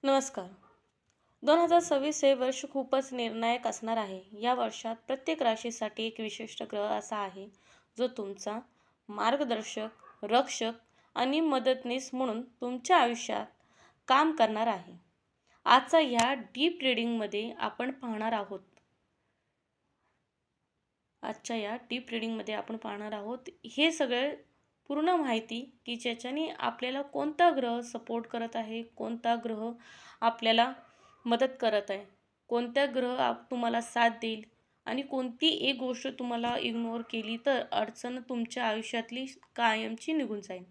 नमस्कार. 2026 हे वर्ष खूपच निर्णायक असणार आहे. या वर्षात प्रत्येक राशीसाठी एक विशिष्ट ग्रह असा आहे, जो तुमचा मार्गदर्शक, रक्षक आणि मदतनीस म्हणून तुमच्या आयुष्यात काम करणार आहे. आजचा ह्या डीप रीडिंगमध्ये आपण पाहणार आहोत. हे सगळे पूर्ण माहिती की ज्याच्याने आपल्याला कोणता ग्रह सपोर्ट करत आहे, कोणता ग्रह आपल्याला मदत करत आहे, कोणत्या ग्रह तुम्हाला साथ देईल आणि कोणती एक गोष्ट तुम्हाला इग्नोर केली तर अडचण तुमच्या आयुष्यातली कायमची निघून जाईल.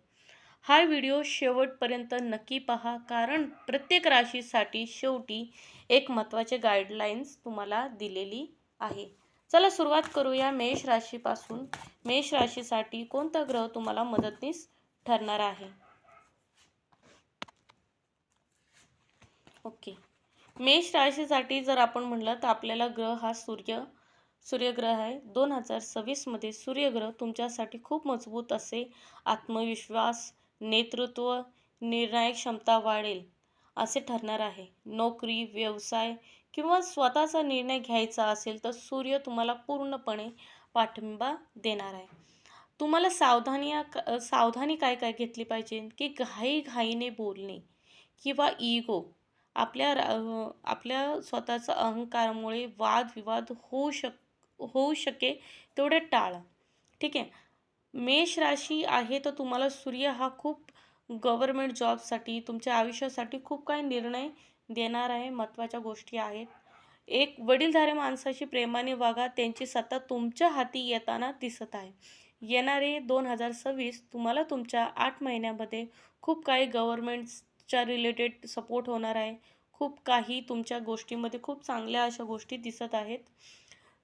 हा व्हिडिओ शेवटपर्यंत नक्की पहा, कारण प्रत्येक राशीसाठी शेवटी एक महत्त्वाचे गाईडलाईन्स तुम्हाला दिलेली आहे. चला सुरुवात करूया मेष राशीपासून. मेष राशीसाठी कोणता ग्रह तुम्हाला मदतनीस ठरणार आहे? ओके. मेष राशीसाठी जर आपण म्हटलं तर आपल्याला ग्रह हा सूर्यग्रह आहे. 2026 सूर्यग्रह तुमच्यासाठी खूप मजबूत असे आत्मविश्वास, नेतृत्व, निर्णायक क्षमता वाढेल असे ठरणार आहे. नोकरी, व्यवसाय किंवा स्वतःचा निर्णय घ्यायचा असेल तर सूर्य तुम्हाला पूर्णपणे पाठिंबा देणार आहे. तुम्हाला सावधानी काय काय घेतली पाहिजे की घाईघाईने बोलणे किंवा इगो आपल्या स्वतःचा अहंकारामुळे वादविवाद होऊ शके तेवढे टाळा. ठीक आहे. मेष राशी आहे तर तुम्हाला सूर्य हा खूप गव्हर्नमेंट जॉबसाठी तुमच्या आयुष्यासाठी खूप काही निर्णय देणार आहे. महत्त्वाच्या गोष्टी आहेत. एक वडीलधाऱ्या माणसाशी प्रेमाने वागा, त्यांची सत्ता तुमच्या हाती येताना दिसत आहे. येणारे 2026 तुम्हाला तुमच्या 8 महिन्यामध्ये खूप काही गव्हर्नमेंटच्या रिलेटेड सपोर्ट होणार आहे. खूप काही तुमच्या गोष्टीमध्ये खूप चांगल्या अशा गोष्टी दिसत आहेत.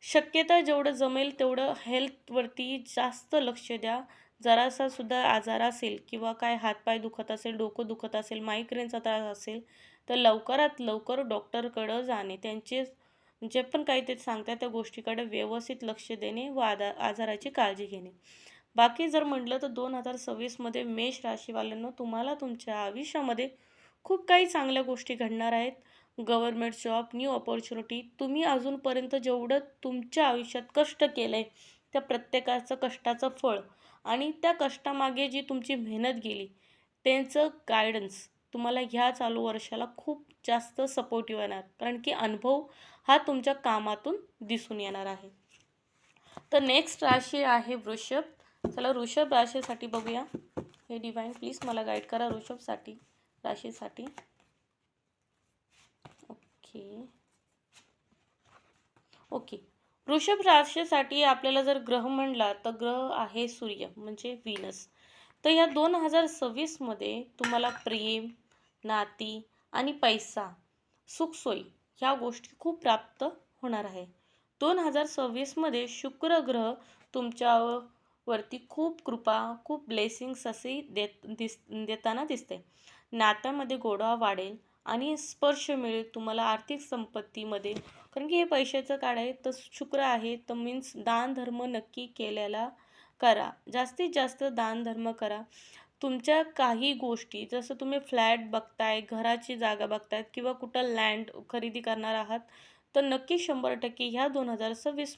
शक्यता जेवढं जमेल तेवढं हेल्थवरती जास्त लक्ष द्या. जरासा सुद्धा आजार असेल किंवा काय हातपाय दुखत असेल, डोकं दुखत असेल, मायग्रेनचा त्रास असेल तर लवकरात लवकर डॉक्टरकडं जाणे. त्यांचे जे पण काही ते सांगतात त्या गोष्टीकडे व्यवस्थित लक्ष देणे व आजाराची काळजी घेणे. बाकी जर म्हटलं तर 2026 मेष राशीवाल्यांना तुम्हाला तुमच्या आयुष्यामध्ये खूप काही चांगल्या गोष्टी घडणार आहेत. Government job, new opportunity. तुम्ही अजूनपर्यंत जेवढं तुमच्या आयुष्यात कष्ट केलं आहे त्या प्रत्येकाचं कष्टाचं फळ आणि त्या कष्टामागे जी तुमची मेहनत गेली त्यांचं गायडन्स तुम्हाला ह्या चालू वर्षाला खूप जास्त सपोर्टिव्ह येणार, कारण की अनुभव हा तुमच्या कामातून दिसून येणार आहे. तर नेक्स्ट राशी आहे वृषभ. चला वृषभ राशीसाठी बघूया. हे डिवाइन प्लीज मला गाईड करा वृषभ राशीसाठी. ओके. वृषभ राशीसाठी आपल्याला जर ग्रह म्हणला तर ग्रह आहे सूर्य म्हणजे व्हीनस. तर या 2026 तुम्हाला प्रेम, नाती आणि पैसा, सुखसोयी ह्या गोष्टी खूप प्राप्त होणार आहे. 2026 शुक्र ग्रह तुमच्यावरती खूप कृपा, खूप ब्लेसिंग्स असे देताना दिसते. नात्यामध्ये गोडवा वाढेल आणि स्पर्श मिळेल तुम्हाला आर्थिक संपत्तीमध्ये, कारण की हे पैशाचं काळ आहे. तर शुक्र आहे तर मीन्स दान धर्म नक्की केलेला करा. जास्तीत जास्त दान धर्म करा. तुमच्या काही गोष्टी जसं तुम्ही फ्लॅट बघताय, घराची जागा बघतायत किंवा कुठं लँड खरेदी करणार आहात तर नक्की 100% ह्या 2026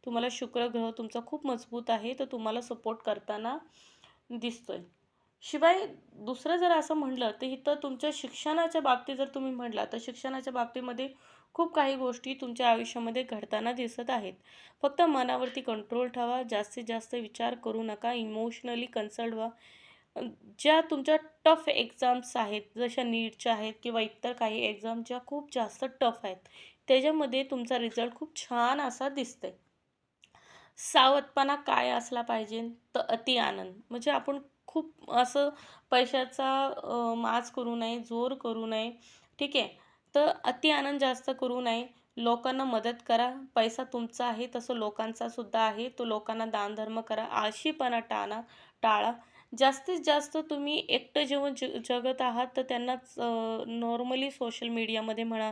तुम्हाला शुक्र ग्रह तुमचा खूप मजबूत आहे तर तुम्हाला सपोर्ट करताना दिसतोय. शिवाय दुसरं जर असं म्हटलं तर इथं तुमच्या शिक्षणाच्या बाबतीत जर तुम्ही म्हटला तर शिक्षणाच्या बाबतीमध्ये खूप काही गोष्टी तुमच्या आयुष्यामध्ये घडताना दिसत आहेत. फक्त मनावरती कंट्रोल ठेवा. जास्तीत जास्त विचार करू नका. इमोशनली कन्सल्ट व्हा. ज्या तुमच्या टफ एक्झाम्स आहेत, जशा नीटच्या आहेत किंवा इतर काही एक्झाम ज्या खूप जास्त टफ आहेत, त्याच्यामध्ये तुमचा रिझल्ट खूप छान असा दिसतंय. सावधपणा काय असला पाहिजे तर अति आनंद. म्हणजे आपण खूप असं पैशाचा माज करू नये, जोर करू नये. ठीक आहे. तर अति आनंद जास्त करू नये. लोकांना मदत करा. पैसा तुमचा आहे तसं लोकांचा सुद्धा आहे. तो लोकांना दानधर्म करा. आळशीपणा टाळा. जास्तीत जास्त तुम्ही एकटं जेव्हा जगत आहात तर त्यांनाच नॉर्मली सोशल मीडियामध्ये म्हणा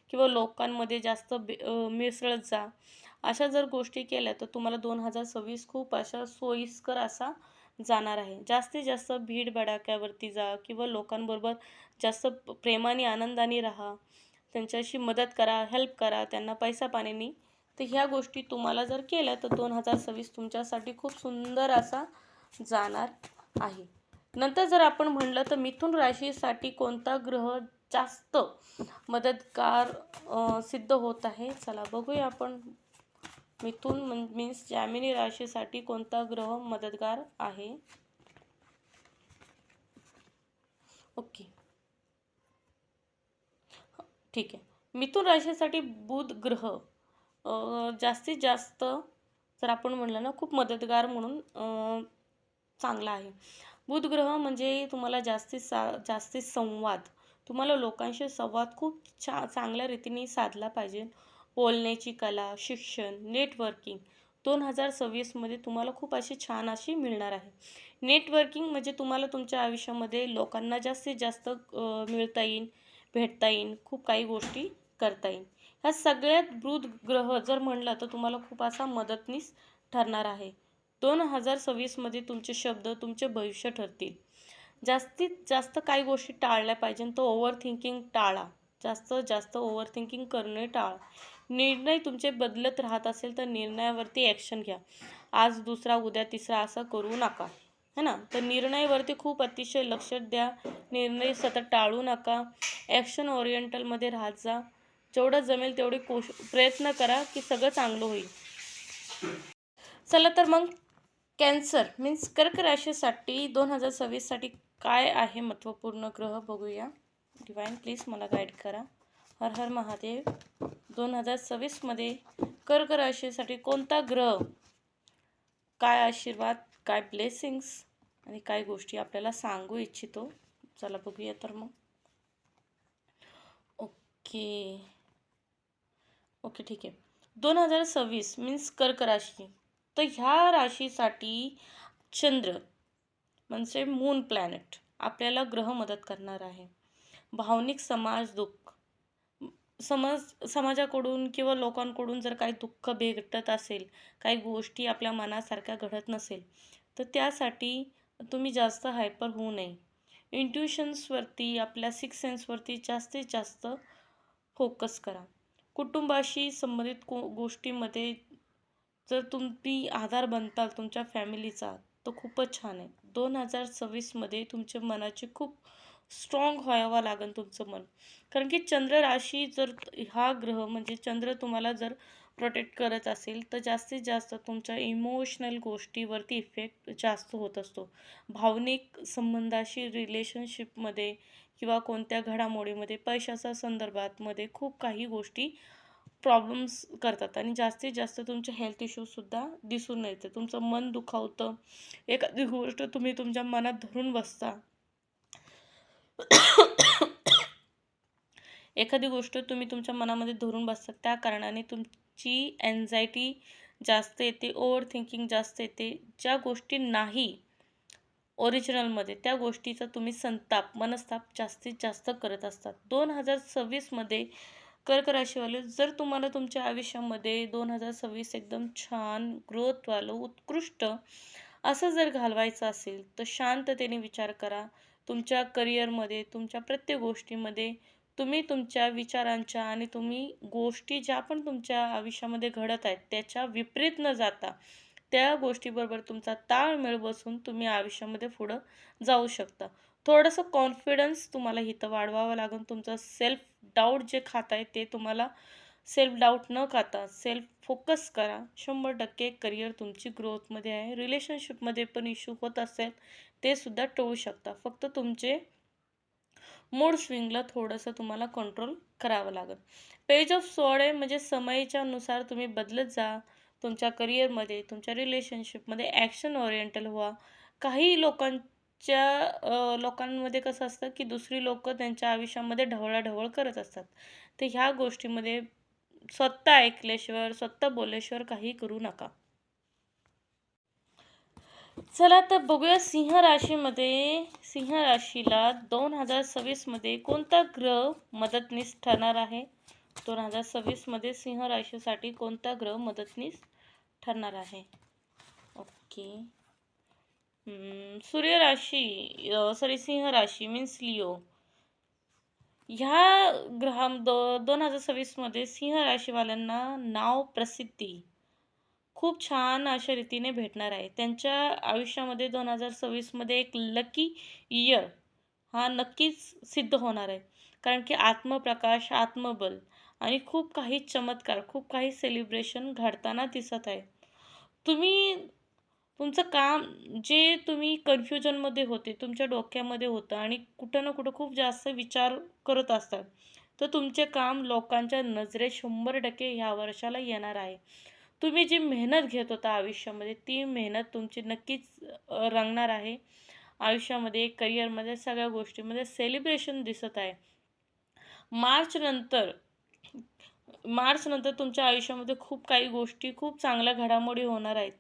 किंवा लोकांमध्ये जास्त मिसळत जा. अशा जर गोष्टी केल्या तर तुम्हाला 2026 खूप अशा सोयीस्कर असा जाणार आहे. जास्तीत जास्त भीड भडाक्यावरती जा किंवा लोकांबरोबर जास्त प्रेमाने आनंदाने राहा. त्यांच्याशी मदत करा, हेल्प करा त्यांना पैसा पाण्यानी. तर ह्या गोष्टी तुम्हाला जर केल्या तर 2026 तुमच्यासाठी खूप सुंदर असा जाणार आहे. नंतर जर आपण म्हणलं तर मिथुन राशीसाठी कोणता ग्रह जास्त मदतगार सिद्ध होत आहे. चला बघूया आपण. मिथुन मीन्स जॅमिनी राशीसाठी कोणता ग्रह मदतगार आहे. ओके, ठीक आहे. मिथुन राशीसाठी बुध ग्रह जास्तीत जास्त जर आपण म्हणलं ना खूप मदतगार म्हणून चांगला आहे. बुध ग्रह म्हणजे तुम्हाला जास्तीत संवाद, तुम्हाला लोकांशी संवाद खूप चांगल्या रीतीने साधला पाहिजे. बोलण्याची कला, शिक्षण, नेटवर्किंग 2026मध्ये तुम्हाला खूप अशी छान अशी मिळणार आहे. नेटवर्किंग म्हणजे तुम्हाला तुमच्या आयुष्यामध्ये लोकांना जास्तीत जास्त मिळता येईल, भेटता येईल, खूप काही गोष्टी करता येईल. ह्या सगळ्यात बुध ग्रह जर म्हणलं तर तुम्हाला खूप असा मदतनीस ठरणार आहे. 2026मध्ये तुमचे शब्द तुमचे भविष्य ठरतील. जास्तीत जास्त काही गोष्टी टाळल्या पाहिजे. तो ओव्हर थिंकिंग टाळा. जास्त ओव्हर थिंकिंग करणे टाळा. निर्णय तुमचे बदलत राहत असेल तर निर्णयावरती ॲक्शन घ्या. आज दुसरा उद्या तिसरा असं करू नका, है ना. तर निर्णयावरती खूप अतिशय लक्ष द्या. निर्णय सतत टाळू नका. ॲक्शन ओरिएंटलमध्ये राहत जा. जेवढं जमेल तेवढे प्रयत्न करा की सगळं चांगलं होईल. चला तर मग कॅन्सर मीन्स कर्क राशीसाठी 2026साठी काय आहे महत्त्वपूर्ण ग्रह बघूया. डिवाइन प्लीज मला गाईड करा. हर हर महादेव. 2026मध्ये कर्क राशीसाठी कोणता ग्रह, काय आशीर्वाद, काय ब्लेसिंग्स आणि काय गोष्टी आपल्याला सांगू इच्छितो. चला बघूया तर मग. ओके, ठीक आहे. 2026 मीन्स कर्क राशी. तर ह्या राशीसाठी चंद्र म्हणजे मून प्लॅनेट आपल्याला ग्रह मदत करणार आहे. भावनिक दुःख, समाजाकडून किंवा लोकांकडून जर काही दुःख भेटत असेल, काही गोष्टी आपल्या मनासारख्या घडत नसेल तर त्यासाठी तुम्ही जास्त हायपर होऊ नये. इंट्युशन्सवरती, आपल्या सिक्स सेन्सवरती जास्तीत जास्त फोकस करा. कुटुंबाशी संबंधित गोष्टीमध्ये जर तुम्ही आधार बनताल तुमच्या फॅमिलीचा तर खूपच छान आहे. 2026मध्ये तुमच्या मनाची खूप स्ट्रॉंग व्हावं लागेल तुमचं मन. कारण की चंद्र राशी जर हा ग्रह म्हणजे चंद्र तुम्हाला जर प्रोटेक्ट करत असेल तर जास्तीत जास्त तुमच्या इमोशनल गोष्टीवरती इफेक्ट जास्त होत असतो. भावनिक संबंधाशी रिलेशनशिपमध्ये किंवा कोणत्या घडामोडीमध्ये पैशाच्या संदर्भातमध्ये खूप काही गोष्टी प्रॉब्लेम्स करतात आणि जास्तीत जास्त तुमचे हेल्थ इश्यूजसुद्धा दिसून येते. तुमचं मन दुखावतं. एखादी गोष्ट तुम्ही तुमच्या मनात धरून बसता. एखादी गोष्ट तुम्ही तुमच्या मनामध्ये धरून बसता त्या कारणाने तुमची एन्झायटी जास्त येते, ओव्हर थिंकिंग जास्त येते. ज्या गोष्टी नाही ओरिजिनलमध्ये त्या गोष्टीचा तुम्ही मनस्ताप जास्तीत जास्त करत असतात. 2026मध्ये कर्क राशीवाले जर तुम्हाला तुमच्या आयुष्यामध्ये 2026 एकदम छान ग्रोथवालं उत्कृष्ट असं जर घालवायचं असेल तर शांततेने विचार करा. तुमच्या करिअरमध्ये, तुमच्या प्रत्येक गोष्टीमध्ये तुम्ही तुमच्या विचारांच्या आणि तुम्ही गोष्टी ज्या पण तुमच्या आयुष्यामध्ये घडत आहेत त्याच्या विपरीत न जाता त्या गोष्टीबरोबर तुमचा ताळमेळ बसून तुम्ही आयुष्यामध्ये पुढं जाऊ शकता. थोडंसं कॉन्फिडन्स तुम्हाला इथं वाढवावं लागेल. तुमचं सेल्फ डाऊट जे खाताय ते तुम्हाला सेल्फ डाऊट न खाता सेल्फ फोकस करा. 100% करिअर तुमची ग्रोथमध्ये आहे. रिलेशनशिपमध्ये पण इश्यू होत असेल ते सुद्धा टळू शकता. फक्त तुमचे मूड स्विंगला थोडंसं तुम्हाला कंट्रोल करावं लागेल. पेज ऑफ स्वॉर्ड आहे म्हणजे समयीच्या नुसार तुम्ही बदलत जा. तुमच्या करिअरमध्ये, तुमच्या रिलेशनशिपमध्ये ॲक्शन ओरिएंटल व्हा. काही लोकांमध्ये कसं असतं की दुसरी लोक त्यांच्या आयुष्यामध्ये ढवळाढवळ करत असतात. तर ह्या गोष्टीमध्ये स्वतः ऐकल्याशिवाय, स्वतः बोलल्याशिवाय काही करू नका. चला तर बघूया सिंह राशीला 2026मध्ये कोणता ग्रह मदतनीस ठरणार आहे. 2026मध्ये सिंह राशीसाठी कोणता ग्रह मदतनीस ठरणार आहे. ओके, सूर्य राशी सॉरी सिंह राशी मीन्स लिओ. ह्या 2026 मध्ये सिंह राशीवाल्यांना नाव प्रसिद्धी खूप छान अशा रीतीने भेटणार आहे. त्यांच्या आयुष्यामध्ये 2026 मध्ये एक लकी इयर हा नक्कीच सिद्ध होणार आहे. कारण की आत्मप्रकाश, आत्मबल आणि खूप काही चमत्कार, खूप काही सेलिब्रेशन घडताना दिसत आहे. तुम्ही तुमचं काम जे तुम्ही कन्फ्युजनमध्ये होते, तुमच्या डोक्यामध्ये होतं आणि कुठं ना कुठं खूप जास्त विचार करत असतात, तर तुमचे काम लोकांच्या नजरेत 100% ह्या वर्षाला येणार आहे. तुम्ही जी मेहनत घेत होता आयुष्यामध्ये, ती मेहनत तुमची नक्कीच रंगणार आहे. आयुष्यामध्ये, करिअरमध्ये, सगळ्या गोष्टीमध्ये सेलिब्रेशन दिसत आहे. मार्च नंतर मार्च नंतर तुमच्या आयुष्यामध्ये खूप काही गोष्टी, खूप चांगल्या घडामोडी होणार आहेत.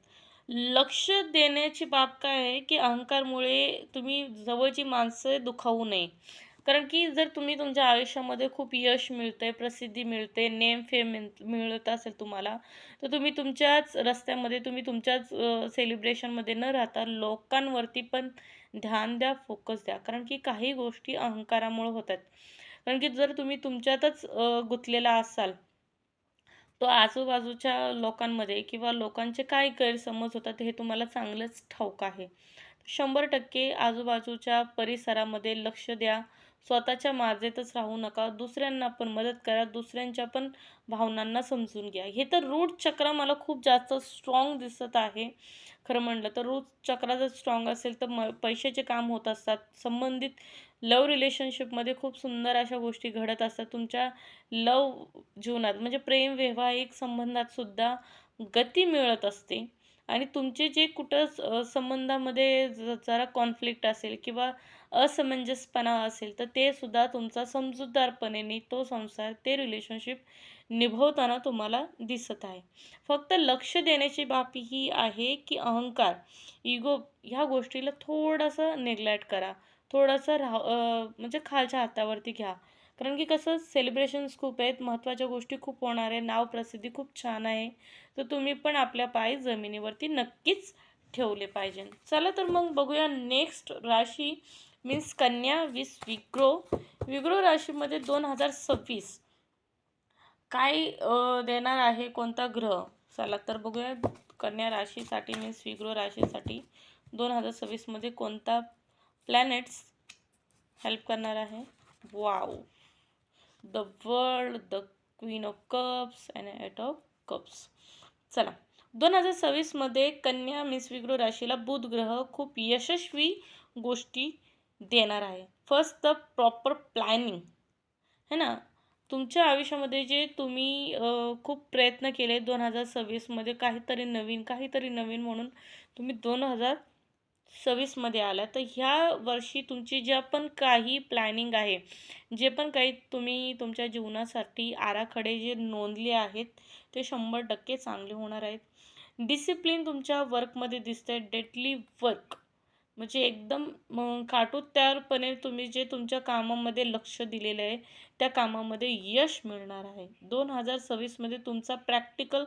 लक्ष देण्याची बाब काय आहे, की अहंकारमुळे तुम्ही जवळची माणसं दुखावू नये. कारण की जर तुम्ही तुमच्या आयुष्यामध्ये खूप यश मिळतंय, प्रसिद्धी मिळते, नेम फेम मिळत असेल तुम्हाला, तर तुम्ही तुमच्याच रस्त्यामध्ये, तुम्ही तुमच्याच सेलिब्रेशनमध्ये न राहता लोकांवरती पण ध्यान द्या, फोकस द्या. कारण की काही गोष्टी अहंकारामुळे होतात. कारण की जर तुम्ही तुमच्यातच गुंतलेला असाल, तो आजूबाजूच्या लोकांमध्ये किंवा लोकांचे काय गैरसमज होतात हे तुम्हाला चांगलंच ठाऊक आहे. 100% आजूबाजूच्या परिसरामध्ये लक्ष द्या. स्वतःच्या माजेतच राहू नका. दुसऱ्यांना पण मदत करा. दुसऱ्यांच्या पण भावनांना समजून घ्या. हे तर रूट चक्र मला खूप जास्त स्ट्राँग दिसत आहे. खरं म्हटलं तर रूट चक्र जर स्ट्राँग असेल तर पैशाचे काम होत असतात. संबंधित लव्ह रिलेशनशिपमध्ये खूप सुंदर अशा गोष्टी घडत असतात. तुमच्या लव्ह जीवनात म्हणजे प्रेम वैवाहिक संबंधात सुद्धा गती मिळत असते आणि तुमचे जे कुठं संबंधामध्ये जरा कॉन्फ्लिक्ट असेल किंवा असमंजसपणा असेल तर ते सुद्धा तुमचा समजूतदारपणे तो संसार ते रिलेशनशिप निभवताना तुम्हाला दिसत आहे. फक्त लक्ष देण्याची बाब ही आहे की अहंकार, इगो ह्या गोष्टीला थोडंसं नेग्लेक्ट करा. थोडंसं म्हणजे खालच्या हातावरती घ्या. कारण की कसं सेलिब्रेशन्स खूप आहेत, महत्त्वाच्या गोष्टी खूप होणार आहे, नाव प्रसिद्धी खूप छान आहे. तर तुम्ही पण आपल्या पाय जमिनीवरती नक्कीच ठेवले पाहिजे. चला तर मग बघूया नेक्स्ट राशी मीन्स कन्या विस विग्रो. विग्रो राशीमध्ये 2026 काय देणार आहे कोणता ग्रह? चला तर बघूया कन्या राशीसाठी मीन्स विग्रो राशीसाठी 2026 मध्ये कोणता प्लॅनेट्स हेल्प करणार आहे. Wow, the world, the queen of cups and eight of cups. चला 2026 मध्ये कन्या मीन्स विग्रो राशीला बुध ग्रह खूप यशस्वी गोष्टी देणार आहे. फर्स्ट द प्रॉपर प्लॅनिंग है ना. तुमच्या आयुष्यामध्ये जे तुम्ही खूप प्रयत्न केले 2026 मध्ये काहीतरी नवीन म्हणून तुम्ही 2026 मध्ये आला, तर ह्या वर्षी तुमची ज्या पण काही प्लॅनिंग आहे, जे पण काही तुम्ही तुमच्या जीवनासाठी आराखडे जे नोंदले आहेत, ते 100% चांगले होणार आहेत. डिसिप्लिन तुमच्या वर्कमध्ये दिसतंय. डेडली वर्क म्हणजे एकदम काटोत्यारपणे तुम्ही जे तुमच्या कामामध्ये लक्ष दिलेलं आहे, त्या कामामध्ये यश मिळणार आहे. 2026 मध्ये तुमचा प्रॅक्टिकल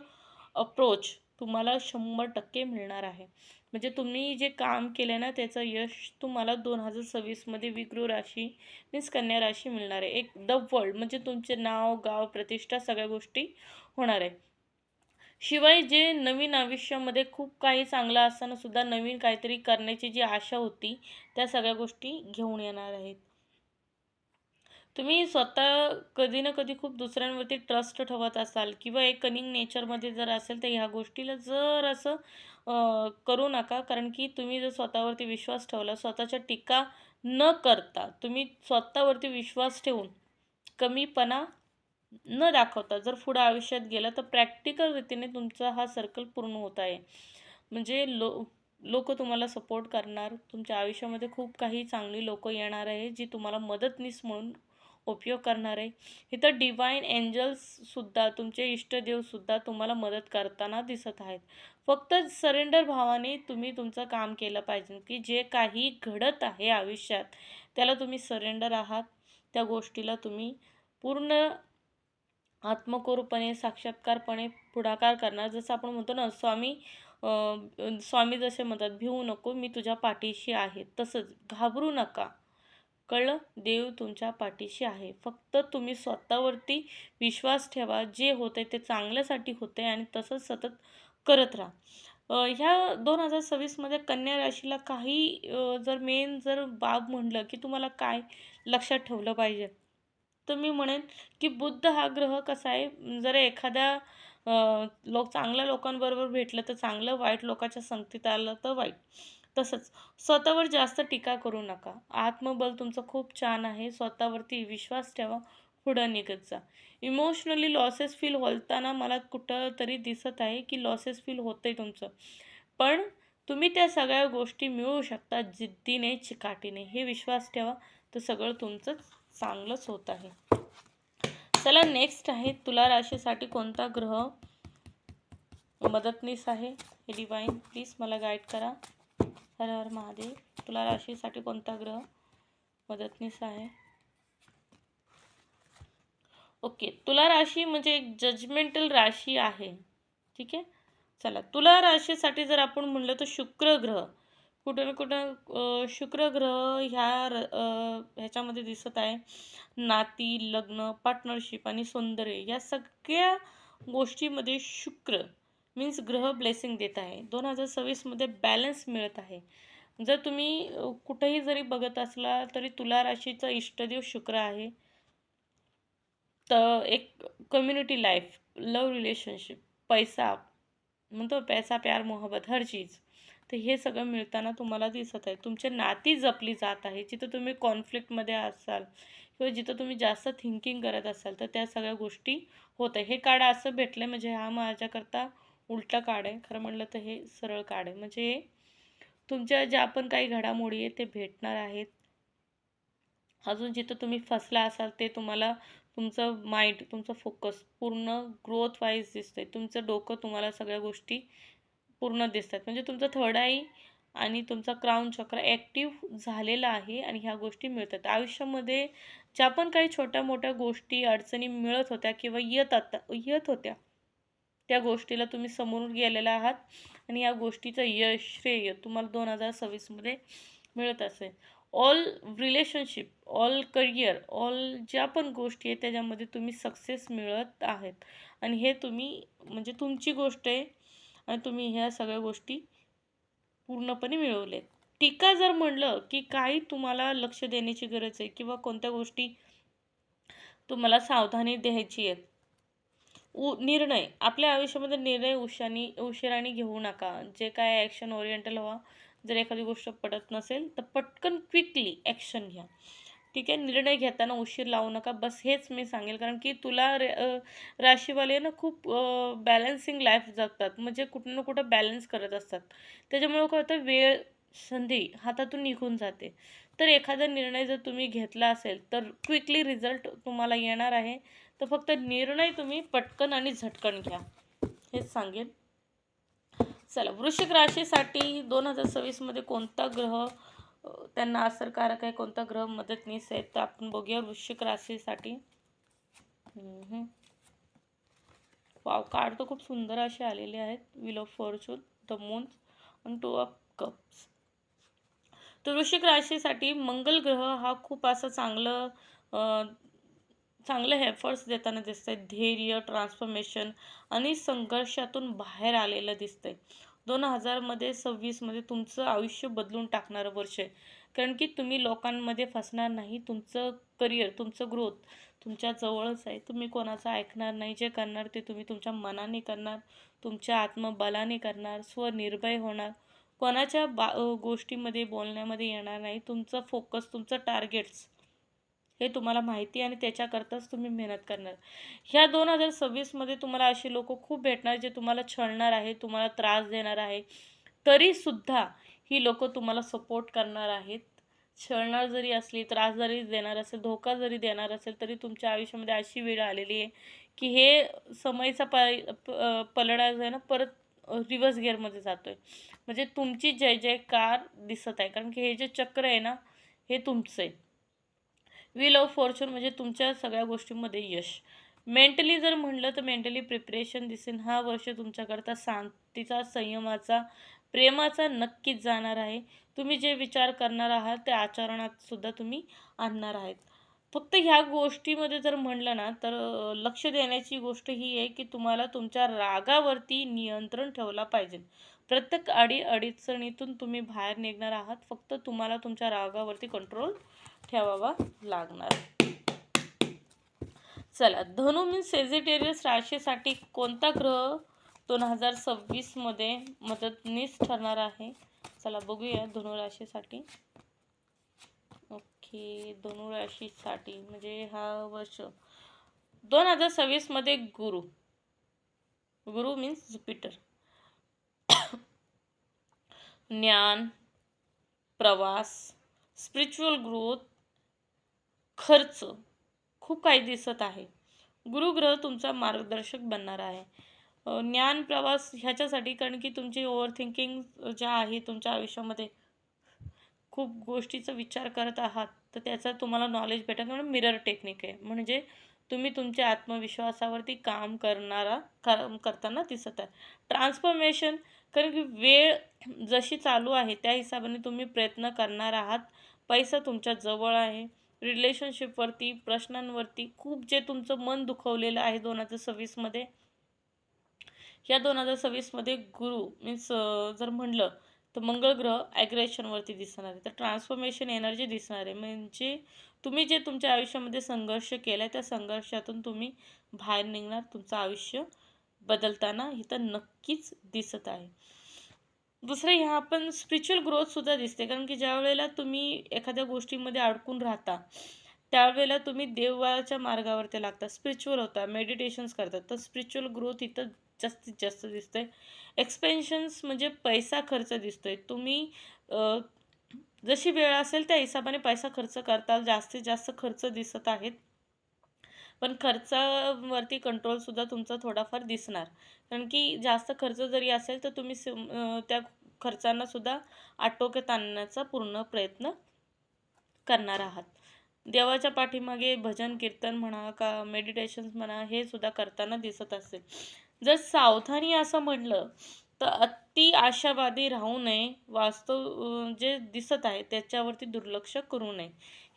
अप्रोच तुम्हाला 100% मिळणार आहे. म्हणजे तुम्ही जे काम केलं ना, त्याचं यश तुम्हाला 2026 मध्ये विगृह राशी मीन्स कन्या राशी मिळणार आहे. एक द वर्ल्ड म्हणजे तुमचे नाव, गाव, प्रतिष्ठा सगळ्या गोष्टी होणार आहे. शिवाय जे नवीन आयुष्यामध्ये खूप काही चांगलं असताना सुद्धा नवीन काहीतरी करण्याची जी आशा होती, त्या सगळ्या गोष्टी घेऊन येणार आहेत. तुम्ही स्वतः कधी ना कधी खूप दुसऱ्यांवरती ट्रस्ट ठेवत असाल किंवा एक कनिंग नेचरमध्ये जर असेल, तर ह्या गोष्टीला जर असं करू नका. कारण की तुम्ही जर स्वतःवरती विश्वास ठेवला, स्वतःच्या टीका न करता तुम्ही स्वतःवरती विश्वास ठेवून कमीपणा न दाखवता जर पुढे आयुष्यात गेलं, तर प्रॅक्टिकल रीतीने तुमचा हा सर्कल पूर्ण होत आहे. म्हणजे लोक तुम्हाला सपोर्ट करणार. तुमच्या आयुष्यामध्ये खूप काही चांगली लोक येणार आहे, जी तुम्हाला मदतनीस म्हणून उपयोग करणार आहे. इथं डिवाइन एंजल्स सुद्धा तुमचे इष्टदेव सुद्धा तुम्हाला मदत करताना दिसत आहेत. फक्त सरेंडर भावाने तुम्ही तुमचं काम केलं पाहिजे, की जे काही घडत आहे आयुष्यात त्याला तुम्ही सरेंडर आहात. त्या गोष्टीला तुम्ही पूर्ण आत्मकोरपणे, साक्षात्कारपणे पुढाकार करणार. जसं आपण म्हणतो ना, स्वामी स्वामी जसे म्हणतात, भिवू नको, मी तुझ्या पाठीशी आहे. तसंच घाबरू नका. कळलं? देव तुमच्या पाठीशी आहे. फक्त तुम्ही स्वतःवरती विश्वास ठेवा. जे होतंय ते चांगल्यासाठी होतंय आणि तसंच सतत करत राहा. ह्या 2026 मध्ये कन्या राशीला काही जर बाब म्हणलं, की तुम्हाला काय लक्षात ठेवलं पाहिजे, तर मी म्हणेन, की बुध हा ग्रह कसा आहे, जर एखाद्या चांगल्या लोकांबरोबर भेटलं तर चांगलं, वाईट लोकांच्या संगतीत आलं तर वाईट. तसंच स्वतःवर जास्त टीका करू नका. आत्मबल तुमचं खूप छान आहे. स्वतःवरती विश्वास ठेवा. पुढं निघत जा. इमोशनली लॉसेस फील होताना मला कुठंतरी दिसत आहे, की लॉसेस फील होतंय तुमचं. पण तुम्ही त्या सगळ्या गोष्टी मिळवू शकता जिद्दीने, चिकाटीने. हे विश्वास ठेवा, तर सगळं तुमचं चांगलंच होत आहे. चला नेक्स्ट आहे, तुला राशीसाठी कोणता ग्रह मदतनीस आहे? हे डिवाइन प्लीज मला गाईड करा. हर हर महादेव. तुला राशीसाठी कोणता ग्रह मदतनीस आहे? ओके, तुला राशी म्हणजे एक जजमेंटल राशी आहे. ठीक आहे. चला, तुला राशीसाठी जर आपण म्हणलं तर शुक्र ग्रह कुठं ना कुठं शुक्र ग्रह ह्याच्यामध्ये दिसत आहे. नाती, लग्न, पार्टनरशिप आणि सौंदर्य या सगळ्या गोष्टीमध्ये शुक्र मीन्स ग्रह ब्लेसिंग देत आहे. 2026 मध्ये बॅलन्स मिळत आहे. जर तुम्ही कुठेही जरी बघत असला तरी तुला राशीचा इष्टदेव शुक्र आहे. तर एक कम्युनिटी लाईफ, लव्ह रिलेशनशिप, पैसा म्हणतो, पैसा, प्यार, मोहब्बत, हर चीज. तर हे सगळं मिळताना तुम्हाला दिसत आहे. तुमची नाती जपली जात आहे. जिथं तुम्ही कॉन्फ्लिक्टमध्ये असाल किंवा जिथं तुम्ही जास्त थिंकिंग करत असाल तर त्या सगळ्या गोष्टी होत आहे. हे कार्ड असं भेटलं म्हणजे हा माझ्याकरता उलटा कार्ड आहे. खरं म्हटलं तर हे सरळ कार्ड आहे. म्हणजे तुमच्या ज्या पण काही घडामोडी आहेत ते भेटणार आहेत. अजून जिथं तुम्ही फसला असाल ते तुम्हाला तुमचं माइंड, तुमचं फोकस पूर्ण ग्रोथ वाईज दिसतंय. तुमचं डोकं तुम्हाला सगळ्या गोष्टी पूर्ण दिसतात. म्हणजे तुमचं थर्ड आई आणि तुमचा क्राउन चक्र ॲक्टिव्ह झालेला आहे आणि ह्या गोष्टी मिळतात. आयुष्यामध्ये ज्या पण काही छोट्या-मोठ्या गोष्टी, अडचणी मिळत होत्या किंवा येत होत्या, त्या गोष्टीला तुम्ही समोरून गेलेला आहात आणि या गोष्टीचं यश, श्रेय तुम्हाला 2026 मध्ये मिळत असेल. All relationship, all career, all ज्या पण गोष्टी आहेत त्याच्यामध्ये तुम्ही सक्सेस मिळत आहेत आणि हे तुम्ही म्हणजे तुमची गोष्ट आहे आणि तुम्ही ह्या सगळ्या गोष्टी पूर्णपणे मिळवलेत. टीका जर म्हणलं, की काही तुम्हाला लक्ष देण्याची गरज आहे किंवा कोणत्या गोष्टी तुम्हाला सावधानी द्यायची आहे. निर्णय आपल्या आयुष्यामध्ये निर्णय उशिराने घेऊ नका. जे काय ॲक्शन ओरिएंटल व्हा. जर एखादी गोष्ट पटत नसेल तर पटकन क्विकली ॲक्शन घ्या. ठीक आहे. निर्णय घेताना उशीर लावू नका. बस हेच मी सांगेल. कारण की राशीवाले ना खूप बॅलन्सिंग लाईफ जगतात. म्हणजे कुठं ना कुठं बॅलन्स करत असतात. त्याच्यामुळे काय होतं, वेळ, संधी हातातून निघून जाते. तर एखादा निर्णय जर तुम्ही घेतला असेल तर क्विकली रिझल्ट तुम्हाला येणार आहे. तर फक्त निर्णय तुम्ही पटकन आणि झटकन घ्या, हेच सांगेन. चला, वृश्चिक राशीसाठी 2026 मध्ये कोणता ग्रह त्यांना असरकारक आहे, कोणता ग्रह मदतनीस आहे, तर आपण बघूया वृश्चिक राशीसाठी. वाव, कार्ड तर खूप सुंदर असे आलेले आहेत. Wheel of Fortune, the moon आणि 2 ऑफ कप्स. तर वृश्चिक राशीसाठी मंगल ग्रह हा खूप असं चांगले एफर्ट्स देताना दिसतंय. धैर्य, ट्रान्सफॉर्मेशन आणि संघर्षातून बाहेर आलेलं दिसतंय. 2026 मध्ये तुमचं आयुष्य बदलून टाकणारं वर्ष आहे. कारण की तुम्ही लोकांमध्ये फसणार नाही. तुमचं करिअर, तुमचं ग्रोथ तुमच्या जवळच आहे. तुम्ही कोणाचं ऐकणार नाही. जे करणार ते तुम्ही तुमच्या मनाने करणार, तुमच्या आत्मबलाने करणार, स्वनिर्भय होणार. कोणाच्या गोष्टीमध्ये, बोलण्यामध्ये येणार नाही. तुमचं फोकस, तुमचं टार्गेट्स हे तुम्हाला माहिती आणि त्याच्याकरताच तुम्ही मेहनत करणार. ह्या 2026 मध्ये तुम्हाला असे लोक खूप भेटणार जे तुम्हाला छळणार आहे, तुम्हाला त्रास देणार आहे. तरी सुद्धा ही लोक तुम्हाला सपोर्ट करणार आहेत. छळणार जरी असली, त्रास जरी देणार असेल, धोका जरी देणार असेल, तरी तुमच्या आयुष्यामध्ये अशी वेळ आलेली आहे की हे समयचा पलडा जो आहे ना, परत रिव्हर्स गिअरमध्ये जातोय. म्हणजे तुमची जय जयकार दिसत आहे. कारण की हे जे चक्र आहे ना, हे तुमचं आहे. व्हील ऑफ फॉर्च्यून म्हणजे तुमच्या सगळ्या गोष्टींमध्ये यश. मेंटली जर म्हणलं तर मेंटली प्रिपरेशन दिसेल. हा वर्ष तुमच्याकरता शांतीचा, संयमाचा, प्रेमाचा नक्कीच जाणार आहे. तुम्ही जे विचार करणार आहात ते आचरणात सुद्धा तुम्ही आणणार आहेत. फक्त ह्या गोष्टीमध्ये जर म्हणलं ना तर लक्ष देण्याची गोष्ट ही आहे की तुम्हाला तुमच्या रागावरती नियंत्रण ठेवला पाहिजे. प्रत्येक अडीअडचणीतून तुम्ही बाहेर निघणार आहात. फक्त तुम्हाला तुमच्या रागावरती कंट्रोल ठेवावा लागणार. चला, धनु मीन्स सेजिटेरियस राशीसाठी कोणता ग्रह 2026 मध्ये मदतनीस ठरणार आहे? चला बघूया धनु राशीसाठी. ओके, धनु राशीसाठी म्हणजे हा वर्ष 2026 मध्ये गुरु मीन्स जुपिटर ज्ञान, प्रवास, स्पिरिच्युअल ग्रोथ, खर्च खूप काही दिसत आहे. गुरुग्रह तुमचा मार्गदर्शक बनणार आहे. ज्ञान, प्रवास ह्याच्यासाठी, कारण की तुमची ओव्हर थिंकिंग ज्या आहे तुमच्या आयुष्यामध्ये खूप गोष्टीचा विचार करत आहात तर त्याचा तुम्हाला नॉलेज भेटेल. म्हणून मिरर टेक्निक आहे, म्हणजे तुम्ही तुमच्या आत्मविश्वासावरती काम करताना दिसत आहे. ट्रान्सफॉर्मेशन, कारण की वेळ जशी चालू आहे त्या हिशोबाने तुम्ही प्रयत्न करणार आहात. पैसा तुमच्या जवळ आहे. रिलेशनशिपवरती, प्रश्नांवरती खूप जे तुमचं मन दुखवलेलं आहे 2026 मध्ये, या 2026 मध्ये गुरु मीन्स जर म्हणलं तर मंगळ ग्रह ॲग्रेशनवरती दिसणार आहे. तर ट्रान्सफॉर्मेशन एनर्जी दिसणार आहे. म्हणजे तुम्ही जे तुमच्या आयुष्यामध्ये संघर्ष केला त्या संघर्षातून तुम्ही बाहेर निघणार. तुमचं आयुष्य बदलताना इथं नक्कीच दिसत आहे. दुसरं ह्या आपण स्पिरिच्युअल ग्रोथसुद्धा दिसते, कारण की ज्या वेळेला तुम्ही एखाद्या गोष्टीमध्ये अडकून राहता त्यावेळेला तुम्ही देवाच्या मार्गावरती लागता, स्पिरिच्युअल होता, मेडिटेशन्स करतात. तर स्पिरिच्युअल ग्रोथ इथं जास्तीत जास्त दिसतंय. एक्सपेन्शन्स म्हणजे पैसा खर्च दिसतोय. तुम्ही जशी वेळ असेल त्या हिशोबाने पैसा खर्च करताल. जास्तीत जास्त खर्च दिसत आहेत, पण खर्चावरती कंट्रोलसुद्धा तुमचा थोडाफार दिसणार. कारण की जास्त खर्च जरी असेल तर तुम्ही त्या खर्चांना सुद्धा आटोक्यात आणण्याचा पूर्ण प्रयत्न करणार आहात. देवाच्या पाठीमागे भजन कीर्तन म्हणा का मेडिटेशन्स म्हणा हे सुद्धा करताना दिसत असेल. जर सावधानी असं म्हणलं तर अति आशावादी राहू नये. वास्तव जे दिसत आहे त्याच्यावरती दुर्लक्ष करू नये.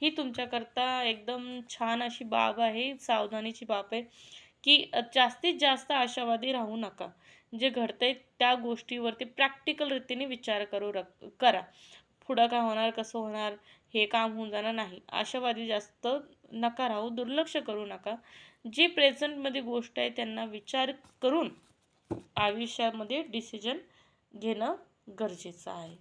ही तुमच्याकरता एकदम छान अशी बाब आहे, सावधानीची बाब आहे की जास्तीत जास्त आशावादी राहू नका. जे घडतंय त्या गोष्टीवरती प्रॅक्टिकल रीतीने विचार करा. पुढं काय होणार, कसं होणार, हे काम होऊन जाणार नाही. आशावादी जास्त नका राहू, दुर्लक्ष करू नका. जी प्रेझेंटमध्ये गोष्ट आहे त्यांना विचार करून आयुष्यामध्ये डिसिजन घेणं गरजेचं आहे.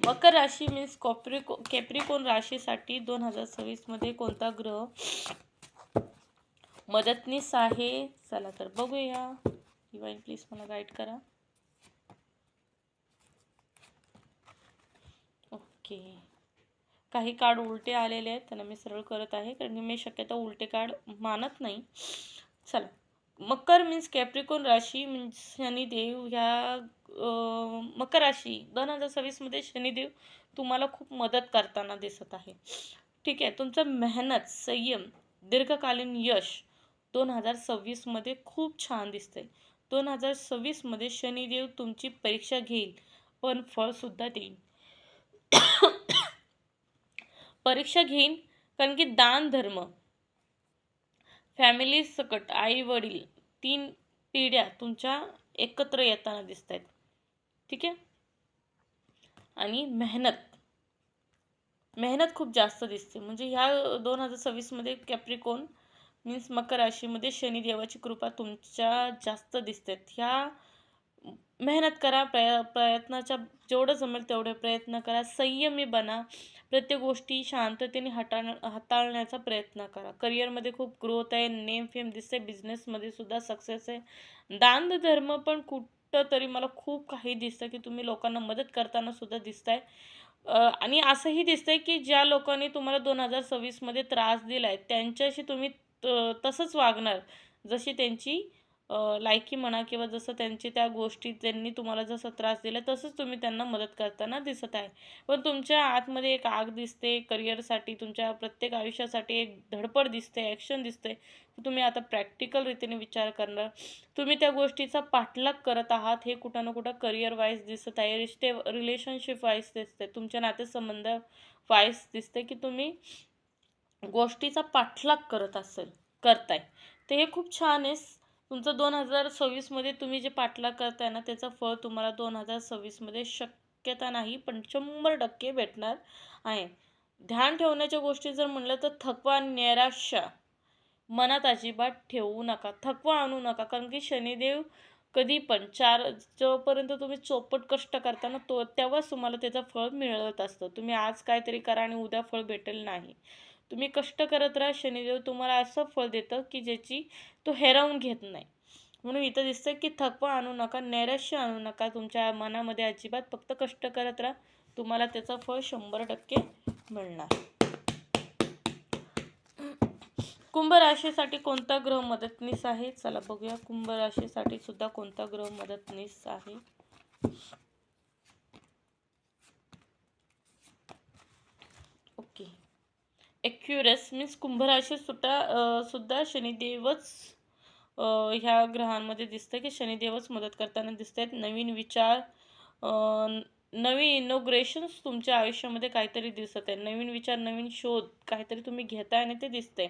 मकर राशी मीन्स कॅप्रिकॉर्न राशीसाठी 2026 मध्ये कोणता ग्रह मदतनीस आहे? चला तर बघूया. डिवाइन प्लीज मला गाईड करा. ओके, काही कार्ड उलटे आलेले आहेत, त्यांना मी सरळ करत आहे कारण की मी शक्यतो उलटे कार्ड मानत नाही. चला, मकर मीन्स कॅप्रिकॉर्न राशी मीन्स शनिदेव. ह्या मकर राशी 2026 मध्ये शनिदेव तुम्हाला खूप मदत करताना दिसत आहे. ठीक आहे, तुमचं मेहनत, संयम, दीर्घकालीन यश 2026 मध्ये खूप छान दिसतंय. 2026 मध्ये शनिदेव तुमची परीक्षा घेईल पण फळ सुद्धा देईल. परीक्षा घेईन कारण की दान धर्म, फॅमिली सकट, आई वडील, 3 पिढ्या तुमच्या एकत्र येताना दिसत आहेत. ठीक आहे, आणि मेहनत खूप जास्त दिसते. म्हणजे ह्या 2026 मध्ये कॅप्रिकॉर्न मीन्स मकर राशीमध्ये शनिदेवाची कृपा तुमच्या जास्त दिसते. ह्या मेहनत करा, प्रयत्नाच्या जेवढं जमेल तेवढे प्रयत्न करा, संयमी बना, प्रत्येक गोष्टी शांततेने हाताळण्याचा प्रयत्न करा. करिअरमध्ये खूप ग्रोथ आहे, नेम फेम दिसते, बिझनेसमध्ये सुद्धा सक्सेस आहे. दान धर्म पण कुठं तरी मला खूप काही दिसतं की तुम्ही लोकांना मदत करताना सुद्धा दिसताय. आणि असंही दिसतंय की ज्या लोकांनी तुम्हाला 2026 मध्ये त्रास दिलाय त्यांच्याशी तुम्ही तसंच वागणार जशी त्यांची लायकी म्हणा किंवा जसं त्यांची त्या गोष्टी त्यांनी तुम्हाला जसं त्रास दिला तसंच तुम्ही त्यांना मदत करताना दिसत आहे. पण तुमच्या आतमध्ये एक आग दिसते करिअरसाठी, तुमच्या प्रत्येक आयुष्यासाठी एक धडपड दिसते, ॲक्शन दिसते. तुम्ही आता प्रॅक्टिकल रीतीने विचार करणार. तुम्ही त्या गोष्टीचा पाठलाग करत आहात हे कुठं ना कुठं करिअर वाईज दिसत आहे, रिलेशनशिप वाईज दिसते, तुमच्या नातेसंबंध वाईज दिसते की तुम्ही गोष्टीचा पाठलाग करताय. ते हे खूप छान आहे. तुमचं 2026मध्ये तुम्ही जे पाठलाग करताय ना त्याचं फळ तुम्हाला 2026मध्ये शक्यता नाही पण 100% भेटणार आहे. ध्यान ठेवण्याच्या गोष्टी जर म्हणलं तर थकवा, निराशा मनात अजिबात ठेवू नका. थकवा आणू नका. कारण की शनिदेव कधी पण जोपर्यंत तुम्ही चोपट कष्ट करता ना तेव्हाच तुम्हाला त्याचं फळ मिळत असतं. तुम्ही आज काहीतरी करा आणि उद्या फळ भेटेल नाही. तुम्ही कष्ट करत राहा, शनिदेव तुम्हाला असं फळ देतं की ज्याची तो हिरावून घेत नाही. म्हणून इथं दिसतं की थकवा आणू नका, नैराश्य आणू नका तुमच्या मनामध्ये अजिबात. फक्त कष्ट करत राहा, तुम्हाला त्याचं फळ 100% मिळणार. कुंभ राशीसाठी कोणता ग्रह मदतनीस आहे? चला बघूया कुंभ राशीसाठी सुद्धा कोणता ग्रह मदतनीस आहे. ओके, एक्युरस मीन्स कुंभ राशी सुद्धा शनिदेवच ह्या ग्रहांमध्ये दिसतं की शनिदेवच मदत करताना दिसत आहेत. नवीन विचार, नवीन इनोग्रेशन्स तुमच्या आयुष्यामध्ये काहीतरी दिसत आहे. नवीन विचार, नवीन शोध काहीतरी तुम्ही घेताय आणि ते दिसतंय.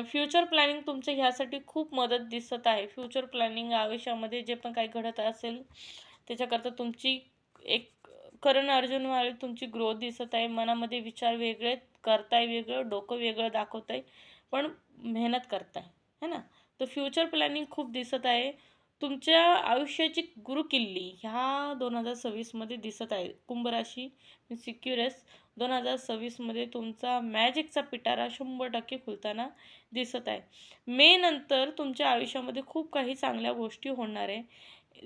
फ्युचर प्लॅनिंग तुमचं ह्यासाठी खूप मदत दिसत आहे. फ्युचर प्लॅनिंग आयुष्यामध्ये जे पण काही घडत असेल त्याच्याकरता तुमची एक करण अर्जुनवाली तुमची ग्रोथ दिसत आहे. मनामध्ये विचार वेगळे करताय, वेगळं डोकं वेगळं दाखवताय पण मेहनत करताय है ना. तर फ्युचर प्लॅनिंग खूप दिसत आहे. तुमच्या आयुष्याची गुरुकिल्ली ह्या 2026मध्ये दिसत आहे. कुंभ राशी सिक्युरस 2026मध्ये तुमचा मॅजिकचा पिटारा 100% खुलताना दिसत आहे. मे नंतर तुमच्या आयुष्यामध्ये खूप काही चांगल्या गोष्टी होणार आहे.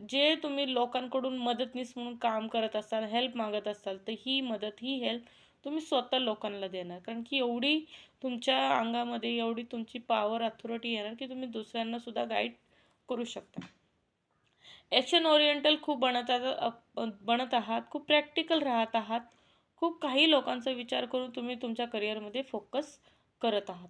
जे तुम्ही लोकांकडून मदतनीस म्हणून काम करत असाल, हेल्प मागत असाल तर ही मदत, ही हेल्प तुम्ही स्वतः लोकांना देणार. कारण की एवढी तुमच्या अंगामध्ये एवढी तुमची पॉवर, अथॉरिटी येणार की तुम्ही दुसऱ्यांना सुद्धा गाईड करू शकता. ॲक्शन ओरिएंटल खूप बनत आहात, खूप प्रॅक्टिकल राहत आहात. खूप काही लोकांचा विचार करून तुम्ही तुमच्या करिअरमध्ये फोकस करत आहात.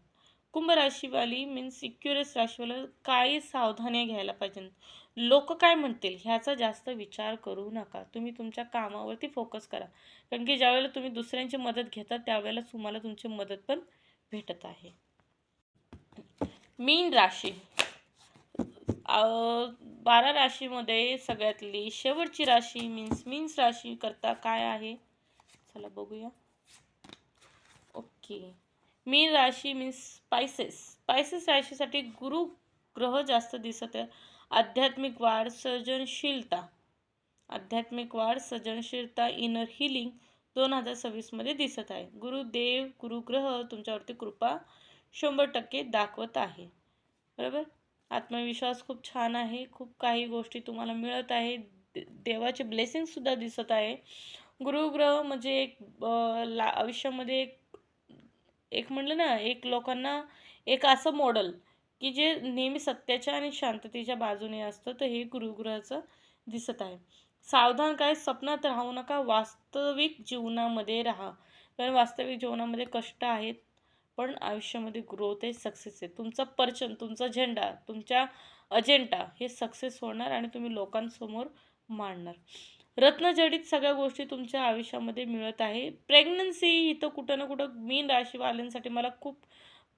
कुंभ राशीवाली मीन्स सिक्युरस राशीवाला काय सावधानी घ्यायला पाहिजे. लोक काय म्हणतील ह्याचा जास्त विचार करू नका. तुम्ही तुमच्या कामावरती फोकस करा. कारण की ज्यावेळेला तुम्ही दुसऱ्यांची मदत घेता त्यावेळेला तुम्हाला तुमची मदत पण भेटत आहे. मीन राशी 12 राशीमध्ये सगळ्यातली शेवटची राशी मीन्स राशी करता काय आहे चला बघूया. ओके, मीन राशी मीन्स स्पायसेस राशीसाठी गुरु ग्रह जास्त दिसत आहे. आध्यात्मिक वाढ सृजनशीलता इनर हिलिंग 2026मध्ये दिसत आहे. गुरुग्रह तुमच्यावरती कृपा 100% दाखवत आहे. बरोबर, आत्मविश्वास खूप छान आहे. खूप काही गोष्टी तुम्हाला मिळत आहे. देवाचे ब्लेसिंग सुद्धा दिसत आहे. गुरुग्रह म्हणजे एक आयुष्यामध्ये एक म्हणलं ना, एक लोकांना एक असं मॉडेल की जे नेहमी सत्याच्या आणि शांततेच्या बाजूने असतं, तर हे गुरुग्रहाचं दिसत आहे. सावधान काय, स्वप्नात राहू नका, वास्तविक जीवनामध्ये राहा. कारण वास्तविक जीवनामध्ये कष्ट आहेत पण आयुष्यामध्ये ग्रोथ आहे, सक्सेस आहे. तुमचा परचम, तुमचा झेंडा, तुमच्या अजेंडा हे सक्सेस होणार आणि तुम्ही लोकांसमोर मांडणार. रत्नजडित सगळ्या गोष्टी तुमच्या आयुष्यामध्ये मिळत आहे. प्रेग्नन्सी इथं कुठं ना कुठं मीन राशीवाल्यांसाठी मला खूप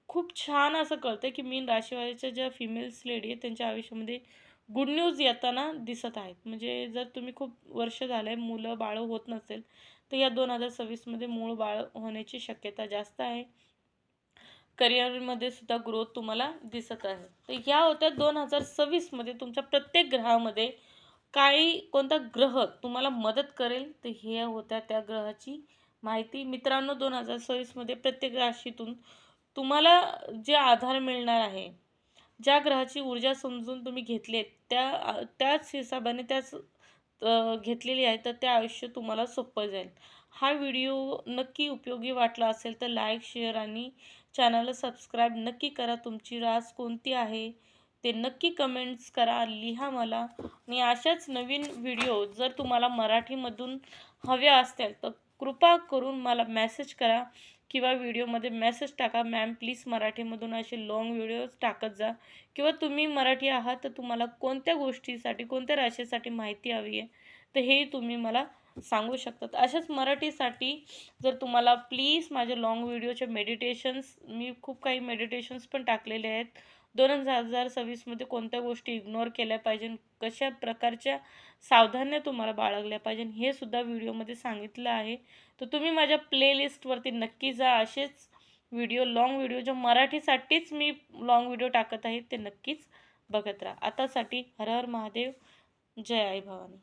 खूप छान असं कळतं की मीन राशीवाल्याच्या ज्या फिमेल्स लेडी आहेत त्यांच्या आयुष्यामध्ये गुड न्यूज येताना दिसत आहेत. म्हणजे जर तुम्ही खूप वर्ष झाले मुलं बाळ होत नसेल तर या 2026मध्ये मूळ बाळ होण्याची शक्यता जास्त आहे. करिअरमध्ये सुद्धा ग्रोथ तुम्हाला दिसत आहे. तर ह्या होत्या 2026मध्ये तुमच्या प्रत्येक ग्रहामध्ये कोणता ग्रह तुम्हाला मदत करेल, तर हे होत्या त्या ग्रहाची माहिती. मित्रांनो, 2026मध्ये प्रत्येक राशीतून तुम्हाला जे आधार मिळणार आहे, ज्या ग्रहाची ऊर्जा समजून तुम्ही घेतली त्याच हिशोबाने घेतलेली आहे, तर ते आयुष्य तुम्हाला सोपं जाईल. हा व्हिडिओ नक्की उपयोगी वाटला असेल तर लाईक, शेअर आणि चॅनलला सबस्क्राईब नक्की करा. तुमची रास कोणती आहे ते नक्की कमेंट्स करा, लिहा मला. आणि अशाच नवीन व्हिडिओ जर तुम्हाला मराठीमधून हव्या असतील तर कृपा करून मला मेसेज करा किंवा व्हिडिओमध्ये मेसेज टाका, मॅम प्लीज मराठीमधून असे लाँग व्हिडिओज टाकत जा. किंवा तुम्ही मराठी आहात तर तुम्हाला कोणत्या गोष्टीसाठी, कोणत्या राशीसाठी माहिती हवी आहे, तर हे तुम्ही मला सांगू शकतात. अशाच मराठीसाठी जर तुम्हाला प्लीज माझे लाँग व्हिडिओचे मेडिटेशन्स, मी खूप काही मेडिटेशन्स पण टाकलेले आहेत. 2026मध्ये कोणत्या गोष्टी इग्नोर केल्या पाहिजे, कशा प्रकारच्या सावधान्या तुम्हाला बाळगल्या पाहिजे, हे सुद्धा व्हिडिओमध्ये सांगितलं आहे. तर तुम्ही माझ्या प्लेलिस्टवरती नक्की जा. असेच व्हिडिओ, लाँग व्हिडिओ जे मराठीसाठीच मी लाँग व्हिडिओ टाकत आहे ते नक्कीच बघत राहा. आतासाठी हर हर महादेव, जय आई भवानी.